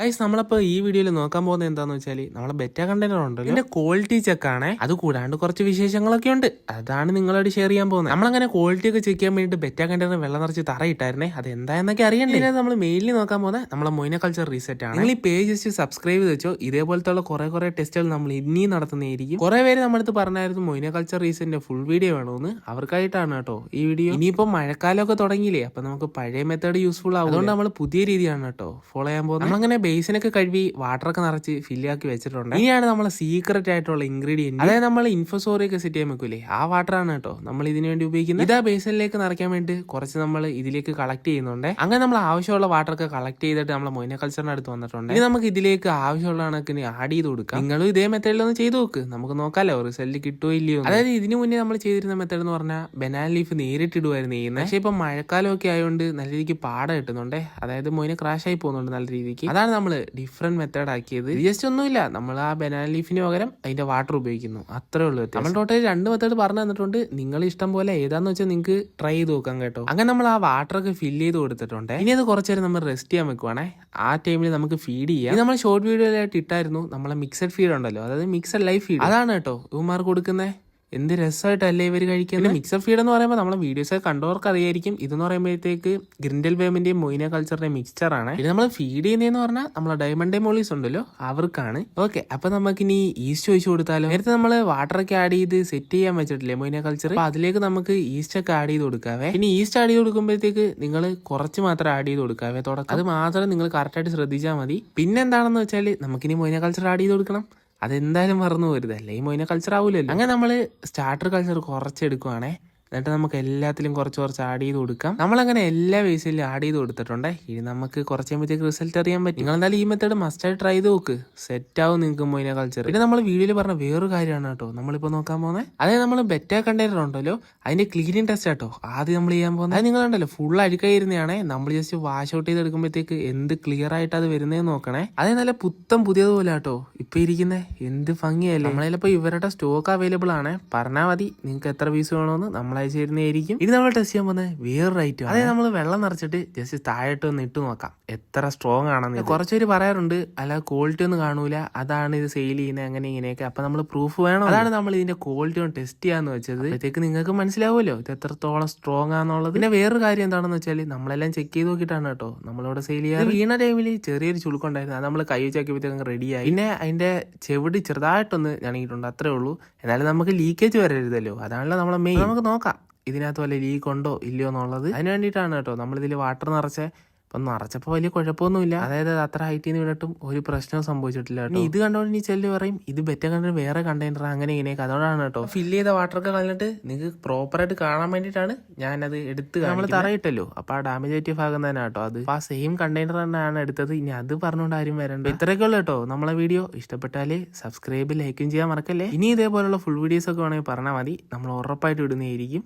Guys നമ്മളിപ്പോൾ ഈ വീഡിയോയിൽ നോക്കാൻ പോകുന്നത് എന്താന്ന് വെച്ചാൽ നമ്മളെ ബെറ്റ കണ്ടെയ്നർ ഉണ്ടല്ലോ ഇതിന്റെ ക്വാളിറ്റി ചെക്ക് ആണ്. അത് കൂടാണ്ട് കുറച്ച് വിശേഷങ്ങളൊക്കെ ഉണ്ട്. അതാണ് നിങ്ങളോട് ഷെയർ ചെയ്യാൻ പോകുന്നത്. നമ്മളങ്ങനെ ക്വാളിറ്റി ഒക്കെ ചെക്ക് ചെയ്യാൻ വേണ്ടിയിട്ട് ബെറ്റ കണ്ടെയ്നർ വെള്ളം നിറച്ച് തറയിട്ടായിരുന്നേ. അത് എന്തായെന്നൊക്കെ അറിയണ്ടേ. നമ്മൾ മെയിൻലി നോക്കാൻ പോകുന്നത് നമ്മളെ മൊയിന കൾച്ചർ റീസെറ്റ് ആണ്. നിങ്ങൾ ഈ പേജ് ജസ്റ്റ് സബ്സ്ക്രൈബ് ചെയ്ത് വെച്ചോ. ഇതേപോലത്തെ കുറെ ടെസ്റ്റുകൾ നമ്മൾ ഇനിയും നടത്തുന്നതായിരിക്കും. കുറെ പേര് നമ്മുടെ അടുത്ത് പറഞ്ഞായിരുന്നു മൊയിന കൾച്ചർ റീസെറ്റിന്റെ ഫുൾ വീഡിയോ വേണമെന്ന്. അവർക്കായിട്ടാണ് കേട്ടോ ഈ വീഡിയോ. ഇനിയിപ്പോൾ മഴക്കാലമൊക്കെ തുടങ്ങിയില്ലേ, അപ്പൊ നമുക്ക് പഴയ മെത്തേഡ് യൂസ്ഫുൾ ആവും. അതുകൊണ്ട് നമ്മൾ പുതിയ രീതിയാണ് കേട്ടോ ഫോളോ ചെയ്യാൻ പോകുന്നത്. നമ്മളങ്ങനെ ബേസിനൊക്കെ കഴുകി വാട്ടറൊക്കെ നിറച്ച് ഫില്ലാക്കി വെച്ചിട്ടുണ്ട്. ഇനിയാണ് നമ്മളെ സീക്രറ്റ് ആയിട്ടുള്ള ഇൻഗ്രീഡിയന്റ്, അതായത് നമ്മൾ ഇൻഫോസോറിയൊക്കെ സെറ്റ് ചെയ്യാൻ വെക്കൂലേ, ആ വാട്ടറാണ് കേട്ടോ നമ്മൾ ഇതിനു വേണ്ടി ഉപയോഗിക്കുന്നത്. ഇതാ ബേസിനിലേക്ക് നിറയ്ക്കാൻ വേണ്ടി കുറച്ച് നമ്മൾ ഇതിലേക്ക് കളക്ട് ചെയ്യുന്നുണ്ട്. അങ്ങനെ നമ്മൾ ആവശ്യമുള്ള വാട്ടറൊക്കെ കളക്ട് ചെയ്തിട്ട് നമ്മളെ മൊയിന കൾച്ചറിന്റെ അടുത്ത് വന്നിട്ടുണ്ട്. ഇനി നമുക്ക് ഇതിലേക്ക് ആവശ്യമുള്ള കണക്കിന് ആഡ് ചെയ്ത് കൊടുക്കാം. നിങ്ങളും ഇതേ മെത്തേഡിലൊന്ന് ചെയ്ത് നോക്ക്, നമുക്ക് നോക്കാലോ റിസൾട്ട് കിട്ടുമോ ഇല്ലയോ. അതായത് ഇതിനു മുന്നേ നമ്മൾ ചെയ്തിരുന്ന മെത്തേഡ് എന്ന് പറഞ്ഞാൽ ബനാന ലീഫ് നേരിട്ടിടുമായിരുന്നു ചെയ്യുന്നത്. പക്ഷെ ഇപ്പൊ മഴക്കാലമൊക്കെ ആയതുകൊണ്ട് നല്ല രീതിക്ക് പാട കിട്ടുന്നുണ്ട്. അതായത് മൊയിന ക്രാഷ് ആയി പോകുന്നുണ്ട് നല്ല രീതിക്ക്. അതാണ് നമ്മൾ ഡിഫറെന്റ് മെത്തേഡ് ആക്കിയത്. ജസ്റ്റ് ഒന്നുമില്ല, നമ്മൾ ആ ബനാന ലീഫിന് പകരം അതിന്റെ വാട്ടർ ഉപയോഗിക്കുന്നു, അത്രേ ഉള്ളൂ. നമ്മൾ ടോട്ടൽ 2 മെത്തേഡ് പറഞ്ഞു തന്നിട്ടുണ്ട്. നിങ്ങൾ ഇഷ്ടം പോലെ ഏതാന്ന് വെച്ചാൽ നിങ്ങൾക്ക് ട്രൈ ചെയ്ത് നോക്കാം കേട്ടോ. അങ്ങനെ നമ്മൾ ആ വാട്ടർ ഒക്കെ ഫില്ല് ചെയ്ത് കൊടുത്തിട്ടുണ്ട്. ഇനി അത് കുറച്ചു നേരം നമ്മൾ റെസ്റ്റ് ചെയ്യാൻ വെക്കുവാണേ. ആ ടൈമിൽ നമുക്ക് ഫീഡ് ചെയ്യാം. ഇത് നമ്മൾ ഷോർട്ട് വീഡിയോയിലായിട്ട് ഇട്ടായിരുന്നു. നമ്മളെ മിക്സഡ് ഫീഡ് ഉണ്ടല്ലോ, അതായത് മിക്സഡ് ലൈഫ് ഫീഡ്, അതാണ് കേട്ടോ ഇവന്മാർ കൊടുക്കുന്നത്. എന്ത് രസമായിട്ടല്ലേ ഇവർ കഴിക്കുന്നത്. മിക്സർ ഫീഡ് എന്ന് പറയുമ്പോൾ നമ്മളെ വീഡിയോസ് ഒക്കെ കണ്ടവർക്ക് അറിയായിരിക്കും. ഇതെന്ന് പറയുമ്പോഴത്തേക്ക് ഗ്രിൻഡൽ വേമിന്റെയും മൊയിന കൾച്ചറിന്റെയും മിക്സ്ചർ ആണ്. ഇത് നമ്മൾ ഫീഡ് ചെയ്യുന്നതെന്ന് പറഞ്ഞാൽ നമ്മളെ ഡയമണ്ട് മോളീസ് ഉണ്ടല്ലോ അവർക്കാണ്. ഓക്കെ, അപ്പൊ നമുക്ക് ഇനി ഈസ്റ്റ് ഒഴിച്ചു കൊടുത്താലോ. നേരത്തെ നമ്മൾ വാട്ടർ ഒക്കെ ആഡ് ചെയ്ത് സെറ്റ് ചെയ്യാൻ വെച്ചിട്ടില്ലേ മൊയിന കൾച്ചർ, അപ്പൊ അതിലേക്ക് നമുക്ക് ഈസ്റ്റ് ഒക്കെ ആഡ് ചെയ്ത് കൊടുക്കാവേ. ഇനി ഈസ്റ്റ് ആഡ് ചെയ്ത് കൊടുക്കുമ്പോഴത്തേക്ക് നിങ്ങൾ കുറച്ച് മാത്രം ആഡ് ചെയ്ത് കൊടുക്കാവേ തുടക്കം. അത് മാത്രം നിങ്ങൾ കറക്റ്റായിട്ട് ശ്രദ്ധിച്ചാൽ മതി. പിന്നെ എന്താണെന്ന് വെച്ചാൽ നമുക്കിനി മൊയിന കൾച്ചർ ആഡ് ചെയ്ത് കൊടുക്കണം. അതെന്തായാലും മറന്നു പോരുത്, അല്ലേ ഈ മൊയിന കൾച്ചർ ആവൂലല്ലോ. അങ്ങനെ നമ്മൾ സ്റ്റാർട്ടർ കൾച്ചർ കുറച്ചെടുക്കുവാണേ. എന്നിട്ട് നമുക്ക് എല്ലാത്തിലും കുറച്ച് ആഡ് ചെയ്ത് കൊടുക്കാം. നമ്മളങ്ങനെ എല്ലാ വേസിലും ആഡ് ചെയ്ത് കൊടുത്തിട്ടുണ്ട്. ഇനി നമുക്ക് കുറച്ച് കഴിയുമ്പോഴത്തേക്ക് റിസൾട്ട് അറിയാൻ പറ്റും. നിങ്ങൾ എന്തായാലും ഈ മെത്തേഡ് മസ്റ്റായിട്ട് ട്രൈ ചെയ്ത് നോക്ക്, സെറ്റ് ആവും നിങ്ങൾക്ക് മൊയിന കൾച്ചർ. പിന്നെ നമ്മൾ വീഡിയോയിൽ പറഞ്ഞ വേറൊരു കാര്യമാണ് കേട്ടോ നമ്മളിപ്പോൾ നോക്കാൻ പോകുന്നത്. അതായത് നമ്മൾ ബെറ്റ കണ്ടെയ്നർ ഉണ്ടല്ലോ അതിന്റെ ക്ലീനിങ് ടെസ്റ്റ് ആട്ടോ ആദ്യം നമ്മൾ ചെയ്യാൻ പോകുന്നത്. അത് നിങ്ങളുണ്ടല്ലോ ഫുൾ അഴുക്കായിരുന്നതാണേ. നമ്മൾ ജസ്റ്റ് വാഷ് ഔട്ട് ചെയ്ത് എടുക്കുമ്പോഴത്തേക്ക് എന്ത് ക്ലിയർ ആയിട്ട് അത് വരുന്നതെന്ന് നോക്കണേ. അതേ നല്ല പുത്തം പുതിയതുപോലെ കേട്ടോ ഇപ്പൊ ഇരിക്കുന്നത്. എന്ത് ഭംഗിയല്ലേ. നമ്മളതിലിപ്പോൾ ഇവരുടെ സ്റ്റോക്ക് അവൈലബിൾ ആണ്. പറഞ്ഞാൽ മതി നിങ്ങൾക്ക് എത്ര പീസ് വേണമെന്ന് നമ്മൾ അയച്ചു തരുന്നതായിരിക്കും. ഇത് നമ്മൾ ടെസ്റ്റ് ചെയ്യാൻ പോകുന്നത് വേറൊരു ഐറ്റം. അതായത് നമ്മൾ വെള്ളം നിറച്ചിട്ട് ജസ്റ്റ് താഴോട്ട് ഒന്ന് ഇട്ട് നോക്കാം എത്ര സ്ട്രോങ് ആണെന്ന്. കുറച്ചുപേര് പറയാറുണ്ട് അല്ല ക്വാളിറ്റി ഒന്നും കാണൂല, അതാണ് ഇത് സെയിൽ ചെയ്യുന്നത് അങ്ങനെ ഇങ്ങനെയൊക്കെ. അപ്പൊ നമ്മൾ പ്രൂഫ് വേണം. അതാണ് നമ്മൾ ഇതിന്റെ ക്വാളിറ്റി ഒന്ന് ടെസ്റ്റ് ചെയ്യാന്ന് വെച്ചത്. അപ്പോഴത്തേക്ക് നിങ്ങൾക്ക് മനസ്സിലാവുമല്ലോ ഇത് എത്രത്തോളം സ്ട്രോങ് ആണെന്നുള്ളത്. പിന്നെ വേറൊരു കാര്യം എന്താണെന്ന് വെച്ചാൽ നമ്മളെല്ലാം ചെക്ക് ചെയ്ത് നോക്കിയിട്ടാണ് കേട്ടോ നമ്മളിവിടെ സെയിൽ ചെയ്യാറ്. വീണ ടൈമിൽ ചെറിയൊരു ചുളുക്കുണ്ടായിരുന്നു, അത് നമ്മൾ കൈ വെച്ചാക്കിയപ്പോഴത്തേക്ക് റെഡിയായി. പിന്നെ അതിന്റെ ചെവിടി ചെറുതായിട്ടൊന്ന് ഞണിയിട്ടുണ്ട്, അത്രേ ഉള്ളൂ. എന്നാലും നമുക്ക് ലീക്കേജ് വരരുതല്ലോ, അതാണല്ലോ നമ്മളെ മെയിൻ. നമുക്ക് നോക്കാം ഇതിനകത്ത് വല്ല ലീക്ക് ഉണ്ടോ ഇല്ലയോ എന്നുള്ളത്. അതിന് വേണ്ടിയിട്ടാണ് കേട്ടോ നമ്മളിതിൽ വാട്ടർ നിറച്ചേ. അപ്പം നിറച്ചപ്പോൾ വലിയ കുഴപ്പമൊന്നുമില്ല. അതായത് അത്ര ഹൈറ്റിൽ നിന്ന് വിടട്ടും ഒരു പ്രശ്നവും സംഭവിച്ചിട്ടില്ല കേട്ടോ. ഇത് കണ്ടോണ്ട് ഇനി ചെല്ലു പറയും ഇത് ബെറ്റ കണ്ടിട്ട് വേറെ കണ്ടെയ്നർ അങ്ങനെ ഇങ്ങനെയൊക്കെ. അതുകൊണ്ടാണ് കേട്ടോ ഫില്ല് ചെയ്ത വാട്ടറൊക്കെ കളഞ്ഞിട്ട് നിങ്ങൾക്ക് പ്രോപ്പറായിട്ട് കാണാൻ വേണ്ടിയിട്ടാണ് ഞാനത് എടുത്ത് നമ്മൾ തറയിട്ടല്ലോ. അപ്പൊ ആ ഡാമേജ് പറ്റിയ ഭാഗം തന്നെ കേട്ടോ അത്. ആ സെയിം കണ്ടെയ്നർ തന്നെയാണ് എടുത്തത്. ഇനി അത് പറഞ്ഞുകൊണ്ട് ആരും വരണ്ട. ഇത്രയൊക്കെ ഉള്ളു കേട്ടോ നമ്മളെ വീഡിയോ. ഇഷ്ടപ്പെട്ടാല് സബ്സ്ക്രൈബ് ലൈക്കും ചെയ്യാൻ മറക്കല്ലേ. ഇനി ഇതേപോലുള്ള ഫുൾ വീഡിയോസ് ഒക്കെ വേണമെങ്കിൽ പറഞ്ഞാൽ മതി, നമ്മൾ ഉറപ്പായിട്ട് ഇടുന്നതായിരിക്കും.